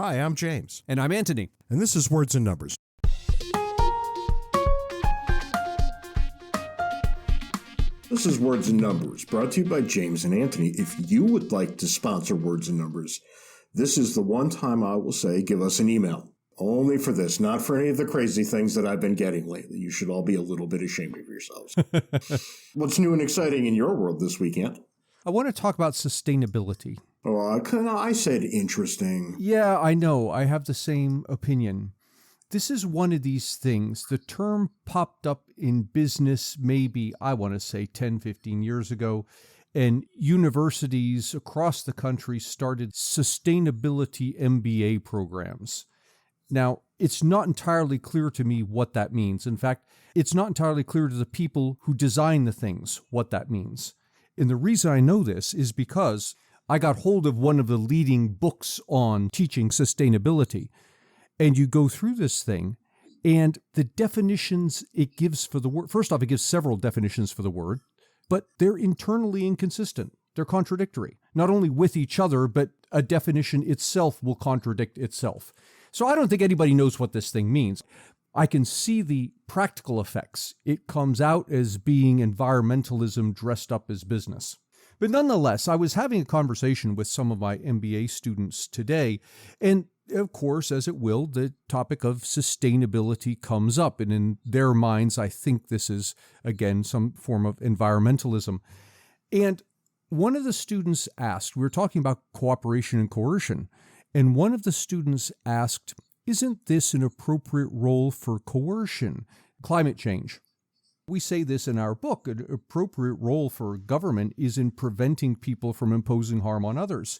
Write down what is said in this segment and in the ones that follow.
Hi, I'm James. And I'm Anthony. And this is Words and Numbers. This is Words and Numbers, brought to you by James and Anthony. If you would like to sponsor Words and Numbers, this is the one time I will say give us an email. Only for this, not for any of the crazy things that I've been getting lately. You should all be a little bit ashamed of yourselves. What's new and exciting in your world this weekend? I want to talk about sustainability. Oh, I said interesting. Yeah, I know. I have the same opinion. This is one of these things. The term popped up in business maybe, I want to say 10, 15 years ago, and universities across the country started sustainability MBA programs. Now, it's not entirely clear to me what that means. In fact, it's not entirely clear to the people who design the things what that means. And the reason I know this is because I got hold of one of the leading books on teaching sustainability. And you go through this thing, and the definitions it gives for the word, first off, it gives several definitions for the word, but they're internally inconsistent. They're contradictory, not only with each other, but a definition itself will contradict itself. So I don't think anybody knows what this thing means. I can see the practical effects. It comes out as being environmentalism dressed up as business. But nonetheless, I was having a conversation with some of my MBA students today, and of course, as it will, the topic of sustainability comes up. And in their minds, I think this is, again, some form of environmentalism. And one of the students asked, we were talking about cooperation and coercion, and one of the students asked, isn't this an appropriate role for coercion, climate change? We say this in our book, an appropriate role for government is in preventing people from imposing harm on others.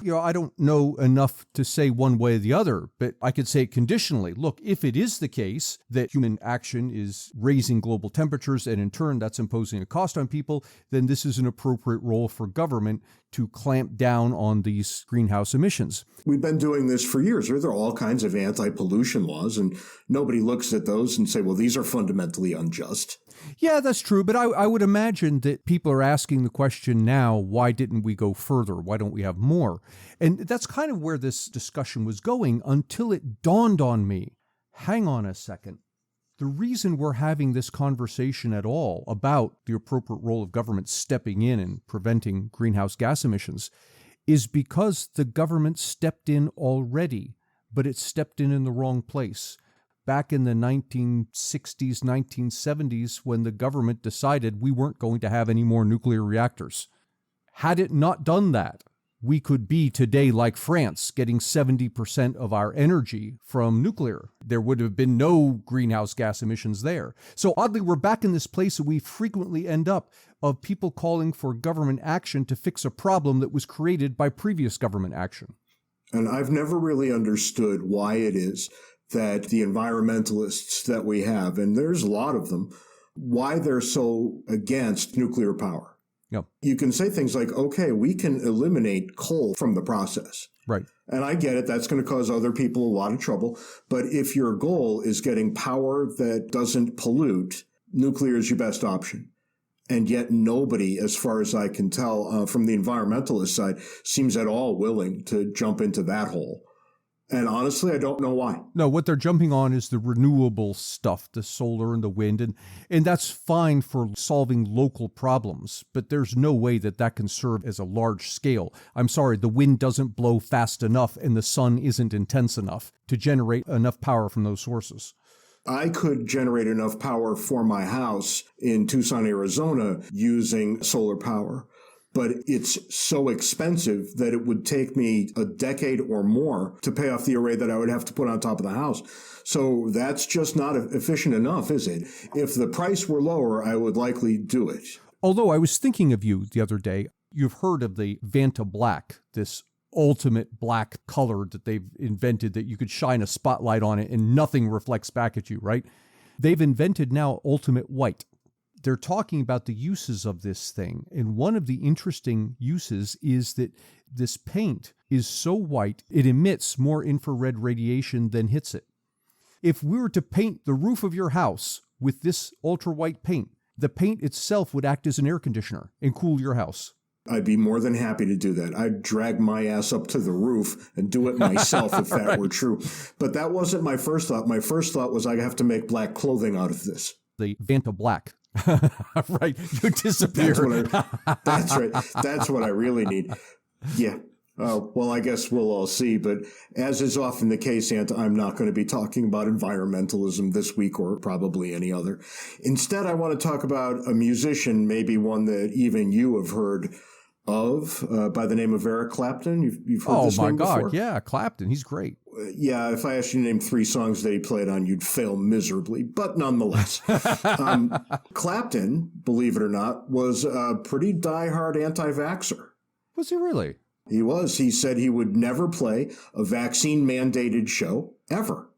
You know, I don't know enough to say one way or the other, but I could say it conditionally. Look, if it is the case that human action is raising global temperatures and in turn that's imposing a cost on people, then this is an appropriate role for government to clamp down on these greenhouse emissions. We've been doing this for years. There are all kinds of anti-pollution laws, and nobody looks at those and say, well, these are fundamentally unjust. Yeah, that's true. But I would imagine that people are asking the question now, why didn't we go further? Why don't we have more? And that's kind of where this discussion was going until it dawned on me. Hang on a second. The reason we're having this conversation at all about the appropriate role of government stepping in and preventing greenhouse gas emissions is because the government stepped in already, but it stepped in the wrong place. Back in the 1960s, 1970s, when the government decided we weren't going to have any more nuclear reactors. Had it not done that, we could be today like France, getting 70% of our energy from nuclear. There would have been no greenhouse gas emissions there. So oddly, we're back in this place that we frequently end up of people calling for government action to fix a problem that was created by previous government action. And I've never really understood why it is that the environmentalists that we have, and there's a lot of them, why they're so against nuclear power. Yep. You can say things like, okay, we can eliminate coal from the process. Right. And I get it. That's going to cause other people a lot of trouble. But if your goal is getting power that doesn't pollute, nuclear is your best option. And yet nobody, as far as I can tell from the environmentalist side, seems at all willing to jump into that hole. And honestly, I don't know why. No, what they're jumping on is the renewable stuff, the solar and the wind, and that's fine for solving local problems, but there's no way that that can serve as a large scale. I'm sorry, the wind doesn't blow fast enough and the sun isn't intense enough to generate enough power from those sources. I could generate enough power for my house in Tucson, Arizona using solar power. But it's so expensive that it would take me a decade or more to pay off the array that I would have to put on top of the house. So that's just not efficient enough, is it? If the price were lower, I would likely do it. Although I was thinking of you the other day, you've heard of the Vanta Black, this ultimate black color that they've invented that you could shine a spotlight on it and nothing reflects back at you, right? They've invented now ultimate white. They're talking about the uses of this thing. And one of the interesting uses is that this paint is so white, it emits more infrared radiation than hits it. If we were to paint the roof of your house with this ultra white paint, the paint itself would act as an air conditioner and cool your house. I'd be more than happy to do that. I'd drag my ass up to the roof and do it myself if that Right. were true. But that wasn't my first thought. My first thought was I have to make black clothing out of this. The Vanta Black. Right. You disappear. That's right. That's what I really need. Yeah. Well, I guess we'll all see. But as is often the case, Ant, I'm not going to be talking about environmentalism this week or probably any other. Instead, I want to talk about a musician, maybe one that even you have heard of, by the name of Eric Clapton. You've heard this name before? Oh, my God. Yeah, Clapton. He's great. Yeah, if I asked you to name 3 songs that he played on, you'd fail miserably. But nonetheless, Clapton, believe it or not, was a pretty diehard anti-vaxxer. Was he really? He was. He said he would never play a vaccine-mandated show, ever.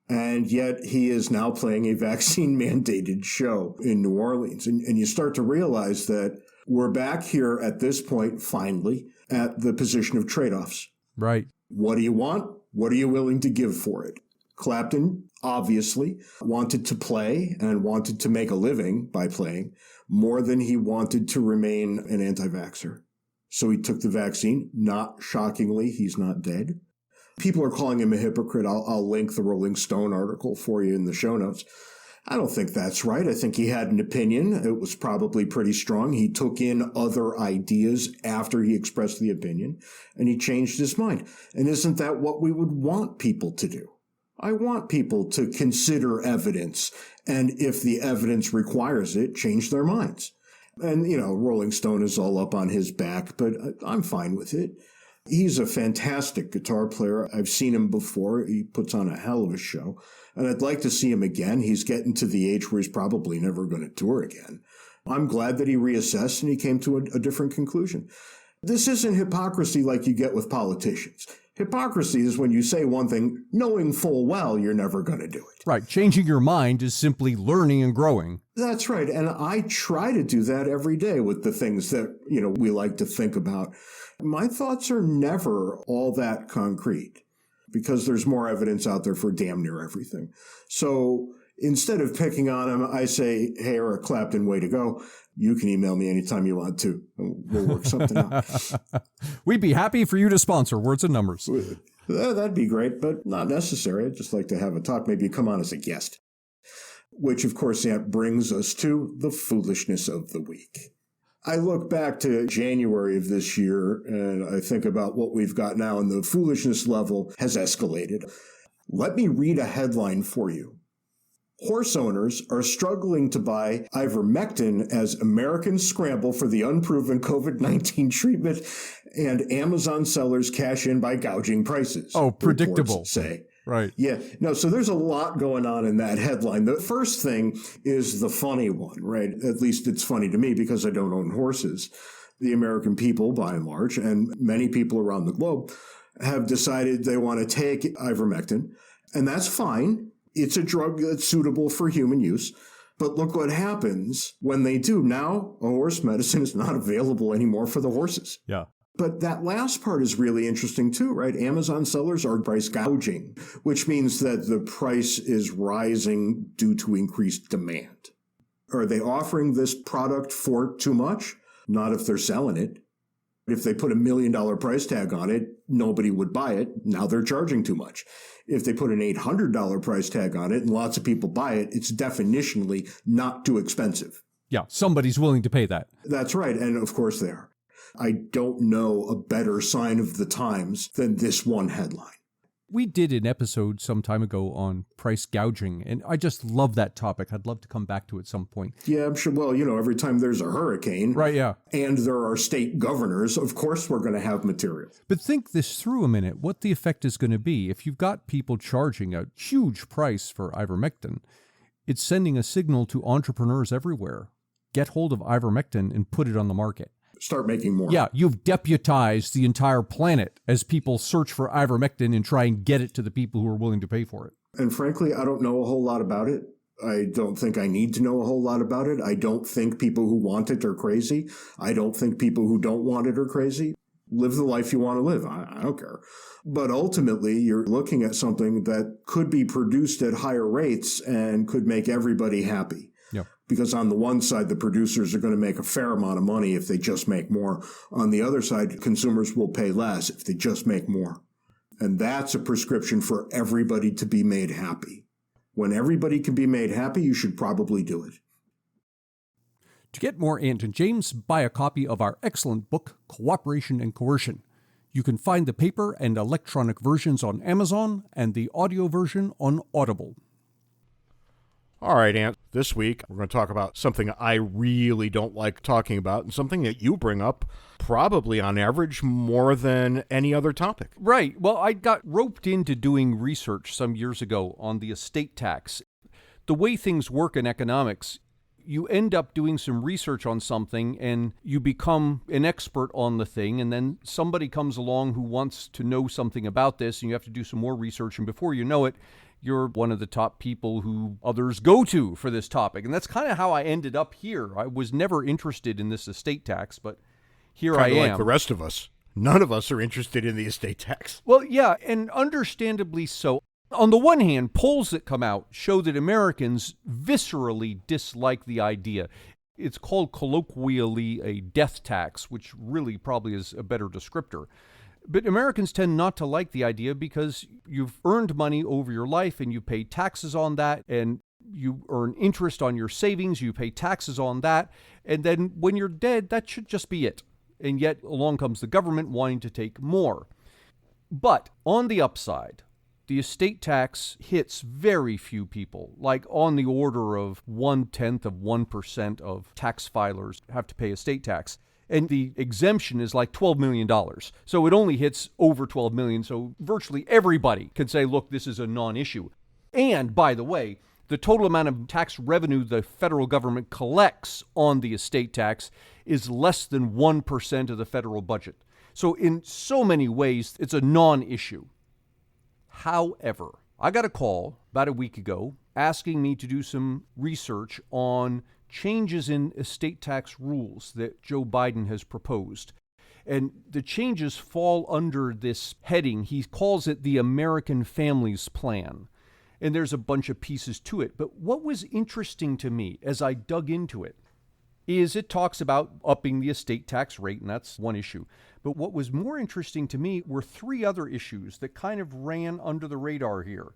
And yet he is now playing a vaccine-mandated show in New Orleans. And you start to realize that we're back here at this point, finally, at the position of trade-offs. Right. What do you want? What are you willing to give for it? Clapton, obviously, wanted to play and wanted to make a living by playing more than he wanted to remain an anti-vaxxer. So he took the vaccine. Not shockingly, he's not dead. People are calling him a hypocrite. I'll link the Rolling Stone article for you in the show notes. I don't think that's right. I think he had an opinion. It was probably pretty strong. He took in other ideas after he expressed the opinion, and he changed his mind. And isn't that what we would want people to do? I want people to consider evidence, and if the evidence requires it, change their minds. And, Rolling Stone is all up on his back, but I'm fine with it. He's a fantastic guitar player. I've seen him before. He puts on a hell of a show. And I'd like to see him again. He's getting to the age where he's probably never going to tour again. I'm glad that he reassessed and he came to a different conclusion. This isn't hypocrisy like you get with politicians. Hypocrisy is when you say one thing, knowing full well you're never going to do it. Right. Changing your mind is simply learning and growing. That's right. And I try to do that every day with the things that, we like to think about. My thoughts are never all that concrete because there's more evidence out there for damn near everything. So instead of picking on him, I say, hey, Eric Clapton, way to go. You can email me anytime you want to. We'll work something out. We'd be happy for you to sponsor Words and Numbers. That'd be great, but not necessary. I'd just like to have a talk. Maybe you come on as a guest. Which, of course, that brings us to the foolishness of the week. I look back to January of this year, and I think about what we've got now, and the foolishness level has escalated. Let me read a headline for you. Horse owners are struggling to buy ivermectin as Americans scramble for the unproven COVID-19 treatment, and Amazon sellers cash in by gouging prices. Oh, predictable. Reports say. Right. Yeah. No, so there's a lot going on in that headline. The first thing is the funny one, right? At least it's funny to me because I don't own horses. The American people, by and large, and many people around the globe, have decided they want to take ivermectin, and that's fine. It's a drug that's suitable for human use. But look what happens when they do. Now, a horse medicine is not available anymore for the horses. Yeah. But that last part is really interesting too, right? Amazon sellers are price gouging, which means that the price is rising due to increased demand. Are they offering this product for too much? Not if they're selling it. If they put $1 million price tag on it, nobody would buy it. Now they're charging too much. If they put an $800 price tag on it and lots of people buy it, it's definitionally not too expensive. Yeah, somebody's willing to pay that. That's right. And of course they are. I don't know a better sign of the times than this one headline. We did an episode some time ago on price gouging, and I just love that topic. I'd love to come back to it at some point. Yeah, I'm sure. Well, every time there's a hurricane, right? Yeah, and there are state governors, of course we're going to have material. But think this through a minute, what the effect is going to be. If you've got people charging a huge price for ivermectin, it's sending a signal to entrepreneurs everywhere. Get hold of ivermectin and put it on the market. Start making more. Yeah, you've deputized the entire planet as people search for ivermectin and try and get it to the people who are willing to pay for it. And frankly, I don't know a whole lot about it. I don't think I need to know a whole lot about it. I don't think people who want it are crazy. I don't think people who don't want it are crazy. Live the life you want to live. I don't care. But ultimately, you're looking at something that could be produced at higher rates and could make everybody happy. Yeah. because on the one side, the producers are going to make a fair amount of money if they just make more. On the other side, consumers will pay less if they just make more. And that's a prescription for everybody to be made happy. When everybody can be made happy, you should probably do it. To get more Ant and James, buy a copy of our excellent book, Cooperation and Coercion. You can find the paper and electronic versions on Amazon and the audio version on Audible. All right, Ant, this week we're going to talk about something I really don't like talking about and something that you bring up probably on average more than any other topic. Right. Well, I got roped into doing research some years ago on the estate tax. The way things work in economics, you end up doing some research on something and you become an expert on the thing, and then somebody comes along who wants to know something about this and you have to do some more research, and before you know it, you're one of the top people who others go to for this topic. And that's kind of how I ended up here. I was never interested in this estate tax, but here I am. Like the rest of us. None of us are interested in the estate tax. Well, yeah, and understandably so. On the one hand, polls that come out show that Americans viscerally dislike the idea. It's called colloquially a death tax, which really probably is a better descriptor. But Americans tend not to like the idea because you've earned money over your life and you pay taxes on that, and you earn interest on your savings, you pay taxes on that, and then when you're dead, that should just be it. And yet along comes the government wanting to take more. But on the upside, the estate tax hits very few people, like on the order of 0.1% of tax filers have to pay estate tax. And the exemption is like $12 million. So it only hits over 12 million. So virtually everybody can say, look, this is a non-issue. And by the way, the total amount of tax revenue the federal government collects on the estate tax is less than 1% of the federal budget. So in so many ways, it's a non-issue. However, I got a call about a week ago asking me to do some research on changes in estate tax rules that Joe Biden has proposed. And the changes fall under this heading. He calls it the American Families Plan. And there's a bunch of pieces to it. But what was interesting to me as I dug into it is it talks about upping the estate tax rate, and that's one issue. But what was more interesting to me were three other issues that kind of ran under the radar here.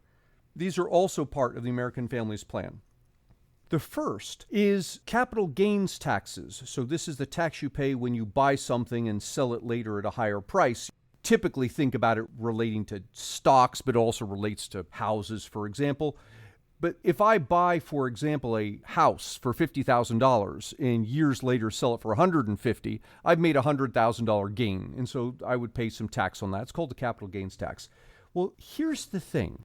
These are also part of the American Families Plan. The first is capital gains taxes. So this is the tax you pay when you buy something and sell it later at a higher price. Typically think about it relating to stocks, but also relates to houses, for example. But if I buy, for example, a house for $50,000 and years later sell it for $150,000, I've made a $100,000 gain. And so I would pay some tax on that. It's called the capital gains tax. Well, here's the thing.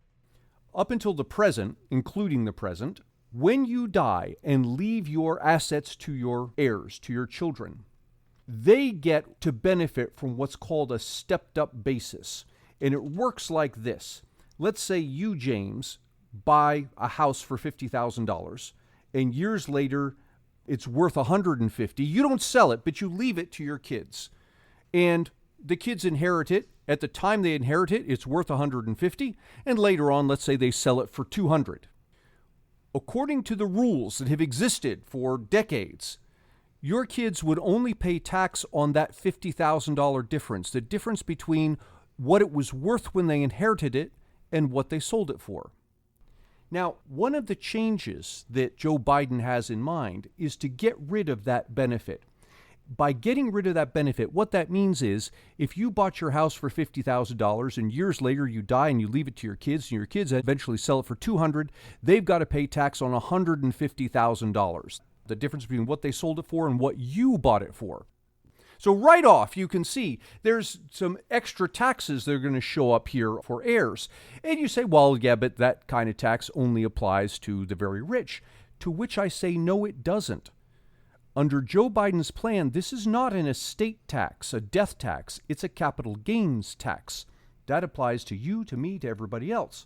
Up until the present, including the present, when you die and leave your assets to your heirs, to your children, they get to benefit from what's called a stepped-up basis. And it works like this. Let's say you, James, buy a house for $50,000, and years later, it's worth $150,000. You don't sell it, but you leave it to your kids. And the kids inherit it. At the time they inherit it, it's worth $150,000, and later on, let's say they sell it for $200,000. According to the rules that have existed for decades, your kids would only pay tax on that $50,000 difference, the difference between what it was worth when they inherited it and what they sold it for. Now, one of the changes that Joe Biden has in mind is to get rid of that benefit. By getting rid of that benefit, what that means is if you bought your house for $50,000 and years later you die and you leave it to your kids and your kids eventually sell it for $200,000, they've got to pay tax on $150,000, the difference between what they sold it for and what you bought it for. So right off, you can see there's some extra taxes that are going to show up here for heirs. And you say, well, yeah, but that kind of tax only applies to the very rich. To which I say, no, it doesn't. Under Joe Biden's plan, this is not an estate tax, a death tax. It's a capital gains tax. That applies to you, to me, to everybody else.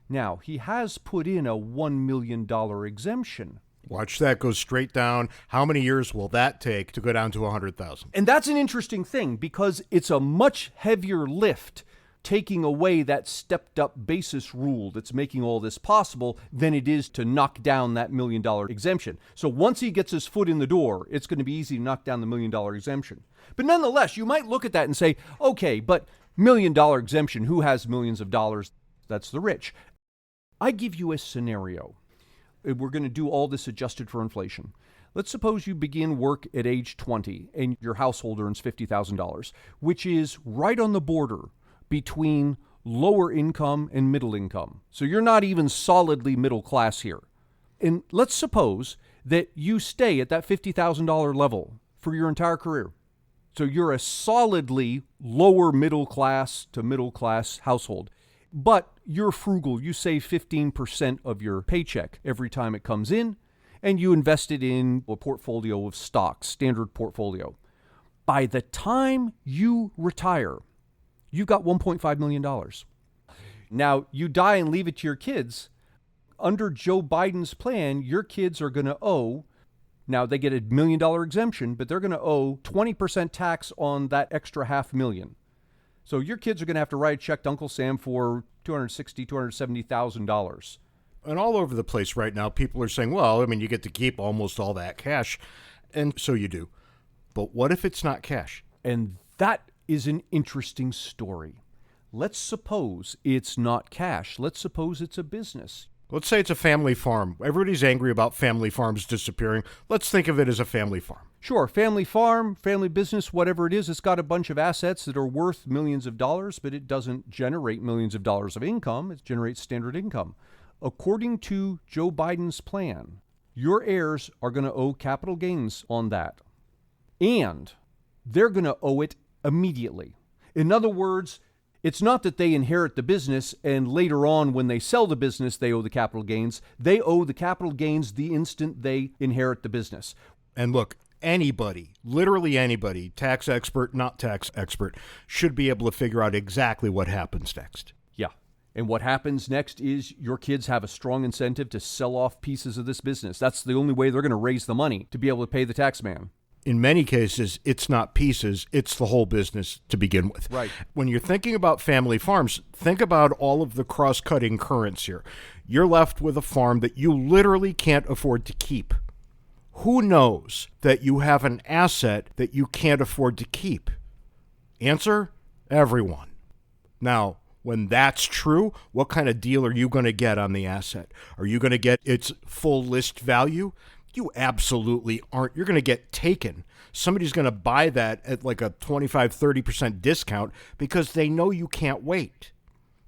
Now, he has put in a $1 million exemption. Watch that go straight down. How many years will that take to go down to $100,000? And that's an interesting thing because it's a much heavier lift taking away that stepped up basis rule that's making all this possible than it is to knock down that $1 million exemption. So once he gets his foot in the door, it's going to be easy to knock down the $1 million exemption. But nonetheless, you might look at that and say, okay, but $1 million exemption, who has millions of dollars? That's the rich. I give you a scenario. We're going to do all this adjusted for inflation. Let's suppose you begin work at age 20 and your household earns $50,000, which is right on the border between lower income and middle income. So you're not even solidly middle class here. And let's suppose that you stay at that $50,000 level for your entire career. So you're a solidly lower middle class to middle class household. But you're frugal. You save 15% of your paycheck every time it comes in, and you invest it in a portfolio of stocks, standard portfolio. By the time you retire, you've got $1.5 million. Now, you die and leave it to your kids. Under Joe Biden's plan, your kids are going to owe, now they get a $1 million exemption, but they're going to owe 20% tax on that extra $500,000. So your kids are going to have to write a check to Uncle Sam for $260,000, $270,000. And all over the place right now, people are saying, well, I mean, you get to keep almost all that cash. And so you do. But what if it's not cash? And that is an interesting story. Let's suppose it's not cash. Let's suppose it's a business. Let's say it's a family farm. Everybody's angry about family farms disappearing. Let's think of it as a family farm. Sure, family farm, family business, whatever it is, it's got a bunch of assets that are worth millions of dollars, but it doesn't generate millions of dollars of income. It generates standard income. According to Joe Biden's plan, your heirs are going to owe capital gains on that. And they're going to owe it immediately. In other words, it's not that they inherit the business and later on when they sell the business, they owe the capital gains. They owe the capital gains the instant they inherit the business. And look, anybody, literally anybody, tax expert, not tax expert, should be able to figure out exactly what happens next. Yeah. And what happens next is your kids have a strong incentive to sell off pieces of this business. That's the only way they're going to raise the money to be able to pay the tax man. In many cases, it's not pieces, it's the whole business to begin with. Right. When you're thinking about family farms, think about all of the cross-cutting currents here. You're left with a farm that you literally can't afford to keep. Who knows that you have an asset that you can't afford to keep? Answer, everyone. Now, when that's true, what kind of deal are you going to get on the asset? Are you going to get its full list value? You absolutely aren't. You're going to get taken. Somebody's going to buy that at like a 25, 30% discount because they know you can't wait.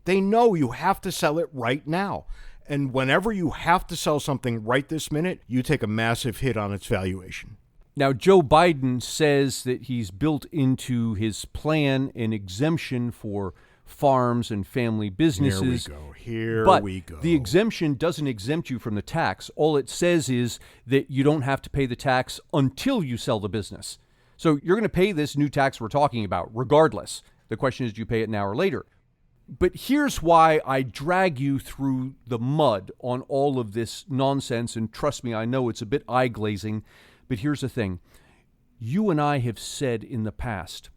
They know you have to sell it right now. And whenever you have to sell something right this minute, you take a massive hit on its valuation. Now, Joe Biden says that he's built into his plan an exemption for farms and family businesses. Here we go. The exemption doesn't exempt you from the tax. All it says is that you don't have to pay the tax until you sell the business. So you're going to pay this new tax we're talking about regardless. The question is, do you pay it now or later? But here's why I drag you through the mud on all of this nonsense. And trust me, I know it's a bit eye-glazing, but here's the thing. You and I have said in the past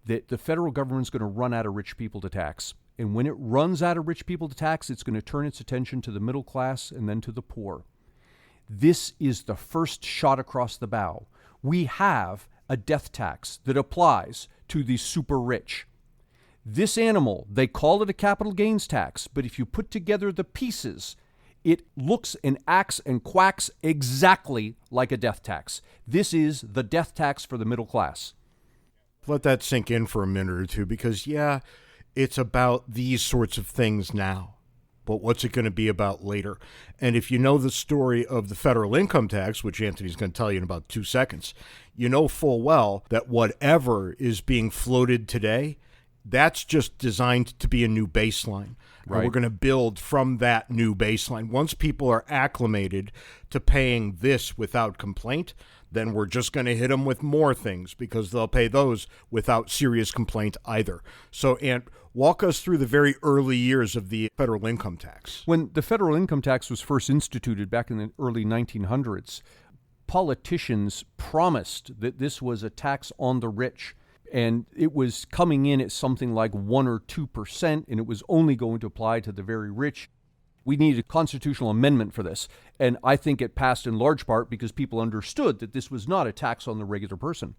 that the federal government's going to run out of rich people to tax. And when it runs out of rich people to tax, it's going to turn its attention to the middle class and then to the poor. This is the first shot across the bow. We have a death tax that applies to the super rich. This animal, they call it a capital gains tax, but if you put together the pieces, it looks and acts and quacks exactly like a death tax. This is the death tax for the middle class. Let that sink in for a minute or two because, yeah, it's about these sorts of things now. But what's it going to be about later? And if you know the story of the federal income tax, which Anthony's going to tell you in about 2 seconds, you know full well that whatever is being floated today, that's just designed to be a new baseline. Right. And we're going to build from that new baseline. Once people are acclimated to paying this without complaint, then we're just going to hit them with more things because they'll pay those without serious complaint either. So, Ant, walk us through the very early years of the federal income tax. When the federal income tax was first instituted back in the early 1900s, politicians promised that this was a tax on the rich. and it was coming in at something like 1 or 2%, and it was only going to apply to the very rich. We needed a constitutional amendment for this, and I think it passed in large part because people understood that this was not a tax on the regular person.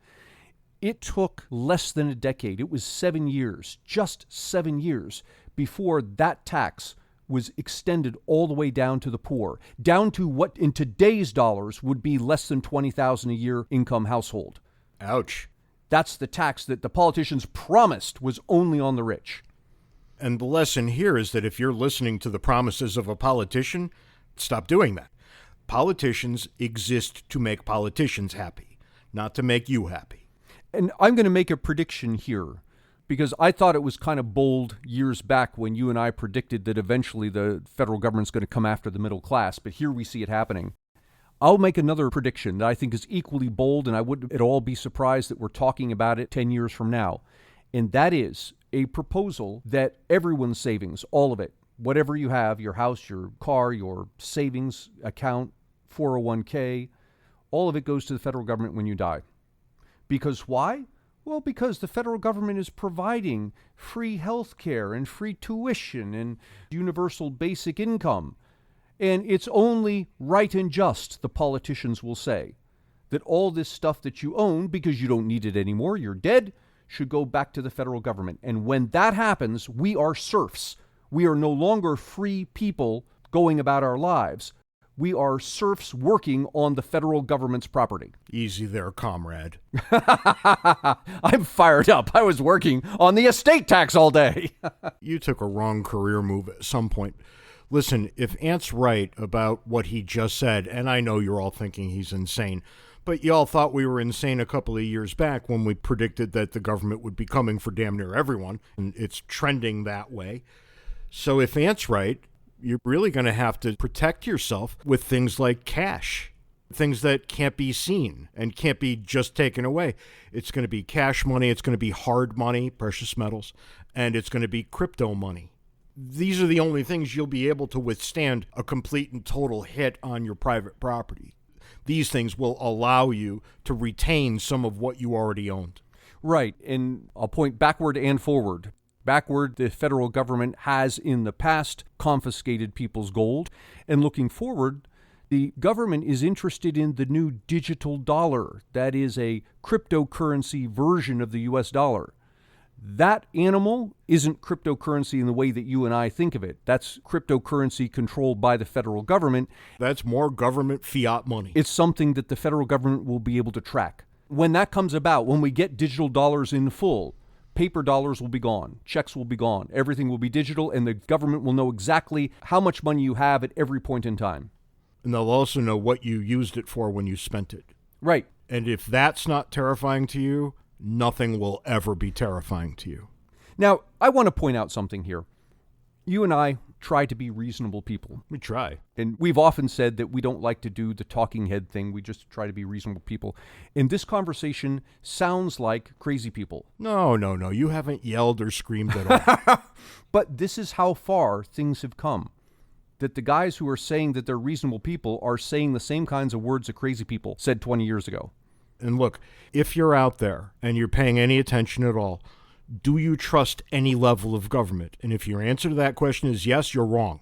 It took less than a decade. It was 7 years, just 7 years, before that tax was extended all the way down to the poor, down to what in today's dollars would be less than $20,000 a year income household. Ouch. That's the tax that the politicians promised was only on the rich. And the lesson here is that if you're listening to the promises of a politician, stop doing that. Politicians exist to make politicians happy, not to make you happy. And I'm going to make a prediction here, because I thought it was kind of bold years back when you and I predicted that eventually the federal government's going to come after the middle class, but here we see it happening. I'll make another prediction that I think is equally bold, and I wouldn't at all be surprised that we're talking about it 10 years from now. And that is a proposal that everyone's savings, all of it, whatever you have, your house, your car, your savings account, 401k, all of it goes to the federal government when you die. Because why? Well, because the federal government is providing free health care and free tuition and universal basic income. And it's only right and just, the politicians will say, that all this stuff that you own, because you don't need it anymore, you're dead, should go back to the federal government. And when that happens, we are serfs. We are no longer free people going about our lives. We are serfs working on the federal government's property. Easy there, comrade. I'm fired up. I was working on the estate tax all day. You took a wrong career move at some point. Listen, if Ant's right about what he just said, and I know you're all thinking he's insane, but y'all thought we were insane a couple of years back when we predicted that the government would be coming for damn near everyone, and it's trending that way. So if Ant's right, you're really going to have to protect yourself with things like cash, things that can't be seen and can't be just taken away. It's going to be cash money, it's going to be hard money, precious metals, and it's going to be crypto money. These are the only things you'll be able to withstand a complete and total hit on your private property. These things will allow you to retain some of what you already owned. Right, and I'll point backward and forward. Backward, the federal government has in the past confiscated people's gold. And looking forward, the government is interested in the new digital dollar. That is a cryptocurrency version of the US dollar. That animal isn't cryptocurrency in the way that you and I think of it. That's cryptocurrency controlled by the federal government. That's more government fiat money. It's something that the federal government will be able to track. When that comes about, when we get digital dollars in full, paper dollars will be gone, checks will be gone, everything will be digital, and the government will know exactly how much money you have at every point in time. And they'll also know what you used it for when you spent it. Right. And if that's not terrifying to you, nothing will ever be terrifying to you. Now, I want to point out something here. You and I try to be reasonable people. We try. And we've often said that we don't like to do the talking head thing. We just try to be reasonable people. And this conversation sounds like crazy people. No. You haven't yelled or screamed at all. But this is how far things have come. That the guys who are saying that they're reasonable people are saying the same kinds of words that crazy people said 20 years ago. And look, if you're out there and you're paying any attention at all, do you trust any level of government? And if your answer to that question is yes, you're wrong.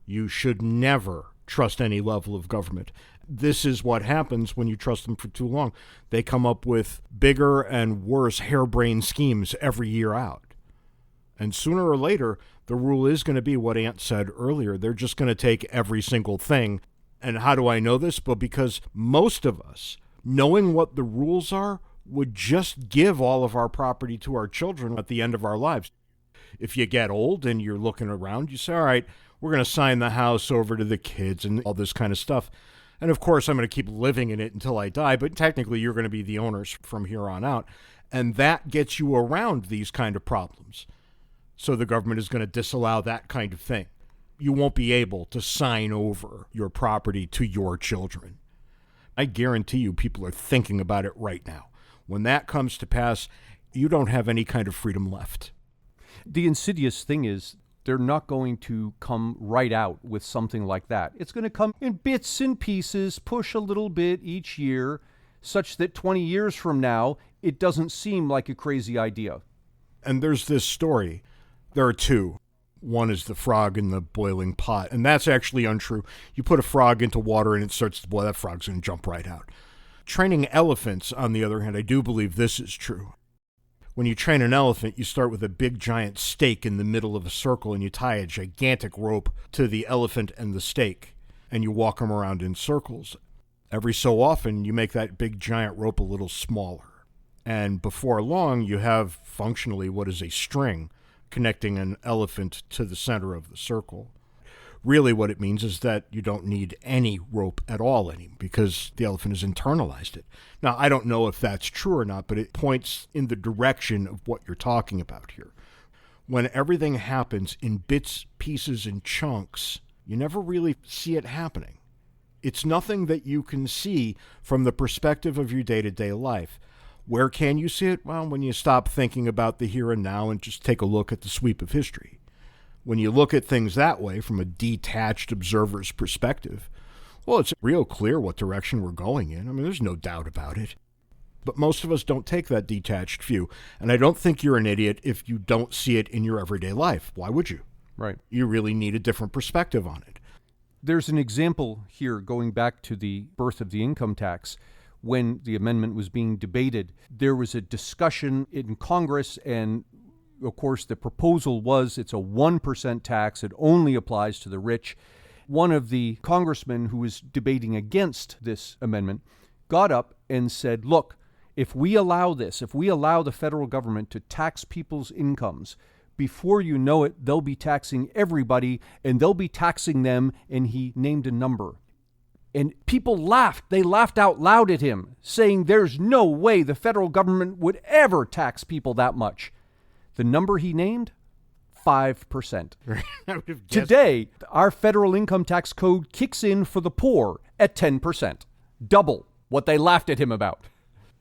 You should never trust any level of government. This is what happens when you trust them for too long. They come up with bigger and worse harebrained schemes every year out. And sooner or later, the rule is going to be what Ant said earlier. They're just going to take every single thing. And how do I know this? But because most of us, knowing what the rules are, would just give all of our property to our children at the end of our lives. If you get old and you're looking around, you say, all right, we're going to sign the house over to the kids and all this kind of stuff. And of course, I'm going to keep living in it until I die, but technically you're going to be the owners from here on out. And that gets you around these kind of problems. So the government is going to disallow that kind of thing. You won't be able to sign over your property to your children. I guarantee you people are thinking about it right now. When that comes to pass, you don't have any kind of freedom left. The insidious thing is they're not going to come right out with something like that. It's going to come in bits and pieces, push a little bit each year, such that 20 years from now, it doesn't seem like a crazy idea. And there's this story. There are two. One is the frog in the boiling pot, and that's actually untrue. You put a frog into water and it starts to boil, that frog's going to jump right out. Training elephants, on the other hand, I do believe this is true. When you train an elephant, you start with a big giant stake in the middle of a circle, and you tie a gigantic rope to the elephant and the stake, and you walk them around in circles. Every so often, you make that big giant rope a little smaller. And before long, you have functionally what is a string connecting an elephant to the center of the circle. Really what it means is that you don't need any rope at all anymore because the elephant has internalized it. Now, I don't know if that's true or not, but it points in the direction of what you're talking about here. When everything happens in bits, pieces, and chunks, you never really see it happening. It's nothing that you can see from the perspective of your day-to-day life. Where can you see it? Well, when you stop thinking about the here and now and just take a look at the sweep of history. When you look at things that way from a detached observer's perspective, well, it's real clear what direction we're going in. I mean, there's no doubt about it. But most of us don't take that detached view. And I don't think you're an idiot if you don't see it in your everyday life. Why would you? Right. You really need a different perspective on it. There's an example here going back to the birth of the income tax. When the amendment was being debated, there was a discussion in Congress, and of course the proposal was it's a 1% tax. It only applies to the rich. One of the congressmen who was debating against this amendment got up and said, look, if we allow this, if we allow the federal government to tax people's incomes, before you know it, they'll be taxing everybody, and they'll be taxing them, and he named a number. And people laughed. They laughed out loud at him, saying there's no way the federal government would ever tax people that much. The number he named? 5%. Today, our federal income tax code kicks in for the poor at 10%. Double what they laughed at him about.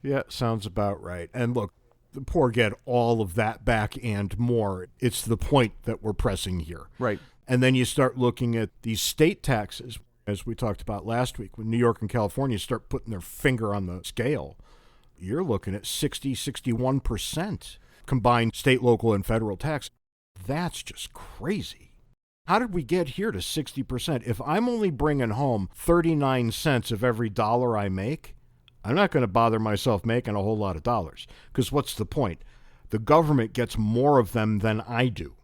Yeah, sounds about right. And look, the poor get all of that back and more. It's the point that we're pressing here. Right. And then you start looking at these state taxes. As we talked about last week, when New York and California start putting their finger on the scale, you're looking at 60, 61% combined state, local, and federal tax. That's just crazy. How did we get here to 60%? If I'm only bringing home 39 cents of every dollar I make, I'm not going to bother myself making a whole lot of dollars. Because what's the point? The government gets more of them than I do.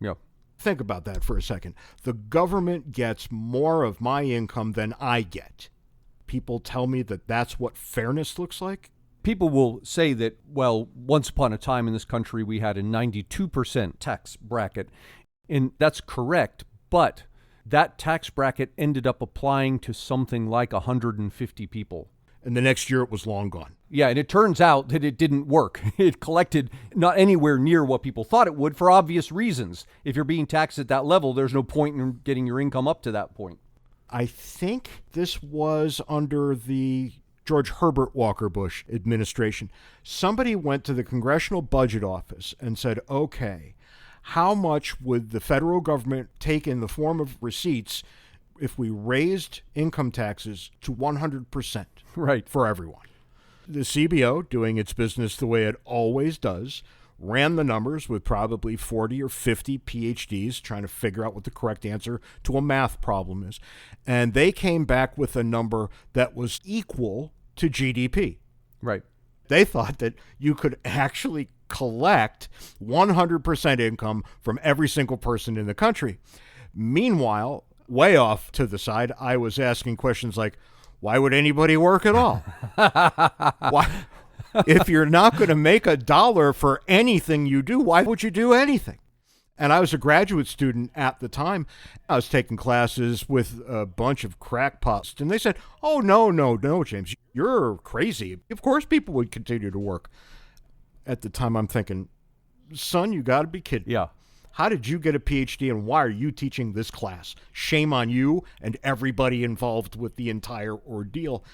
Yeah. Think about that for a second. The government gets more of my income than I get. People tell me that that's what fairness looks like. People will say that, well, once upon a time in this country, we had a 92% tax bracket. And that's correct, but that tax bracket ended up applying to something like 150 people. And the next year it was long gone. Yeah, and it turns out that it didn't work. It collected not anywhere near what people thought it would for obvious reasons. If you're being taxed at that level, there's no point in getting your income up to that point. I think this was under the George Herbert Walker Bush administration. Somebody went to the Congressional Budget Office and said, okay, how much would the federal government take in the form of receipts if we raised income taxes to 100%? Right. For everyone. The CBO, doing its business the way it always does, ran the numbers with probably 40 or 50 PhDs trying to figure out what the correct answer to a math problem is. And they came back with a number that was equal to GDP. Right. They thought that you could actually collect 100% income from every single person in the country. Meanwhile, way off to the side, I was asking questions like, why would anybody work at all? Why? If you're not going to make a dollar for anything you do, why would you do anything? And I was a graduate student at the time. I was taking classes with a bunch of crackpots, and they said, oh, no, James, you're crazy. Of course people would continue to work. At the time, I'm thinking, son, you got to be kidding. Yeah. How did you get a PhD, and why are you teaching this class? Shame on you and everybody involved with the entire ordeal.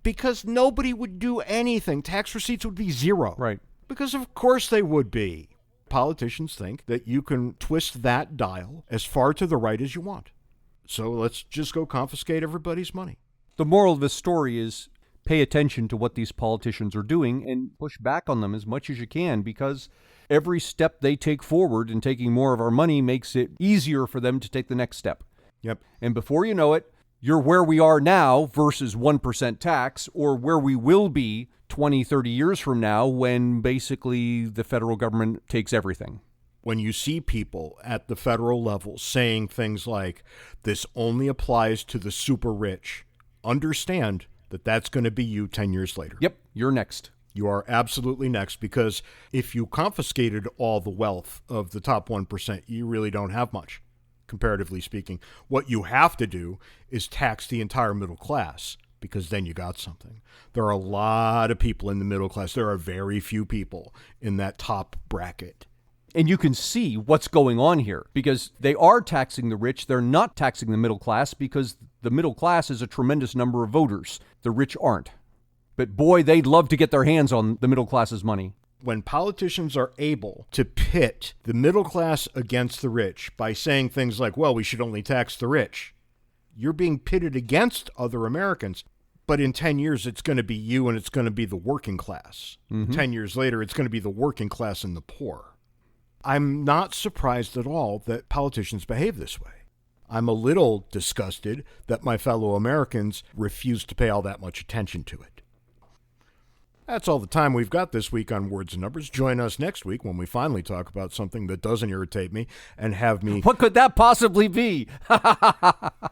Because nobody would do anything. Tax receipts would be zero. Right. Because of course they would be. Politicians think that you can twist that dial as far to the right as you want. So let's just go confiscate everybody's money. The moral of the story is pay attention to what these politicians are doing and push back on them as much as you can, because every step they take forward in taking more of our money makes it easier for them to take the next step. Yep. And before you know it, you're where we are now versus 1% tax, or where we will be 20, 30 years from now when basically the federal government takes everything. When you see people at the federal level saying things like, this only applies to the super rich, understand that that's going to be you 10 years later. Yep, you're next. You are absolutely next, because if you confiscated all the wealth of the top 1%, you really don't have much, comparatively speaking. What you have to do is tax the entire middle class, because then you got something. There are a lot of people in the middle class. There are very few people in that top bracket. And you can see what's going on here, because they are taxing the rich. They're not taxing the middle class, because the middle class is a tremendous number of voters. The rich aren't. But boy, they'd love to get their hands on the middle class's money. When politicians are able to pit the middle class against the rich by saying things like, well, we should only tax the rich, you're being pitted against other Americans. But in 10 years, it's going to be you, and it's going to be the working class. 10 years later, it's going to be the working class and the poor. I'm not surprised at all that politicians behave this way. I'm a little disgusted that my fellow Americans refuse to pay all that much attention to it. That's all the time we've got this week on Words and Numbers. Join us next week when we finally talk about something that doesn't irritate me and have me... What could that possibly be?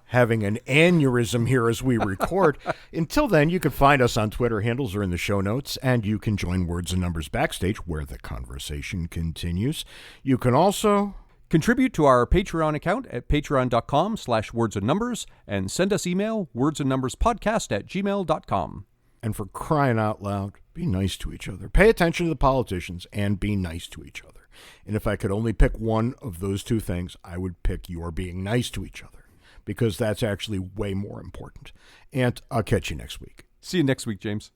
having an aneurysm here as we record. Until then, you can find us on Twitter handles or in the show notes, and you can join Words and Numbers Backstage, where the conversation continues. You can also... contribute to our Patreon account at patreon.com/wordsandnumbers and send us email wordsandnumberspodcast@gmail.com. And for crying out loud, be nice to each other. Pay attention to the politicians and be nice to each other. And if I could only pick one of those two things, I would pick your being nice to each other, because that's actually way more important. And I'll catch you next week. See you next week, James.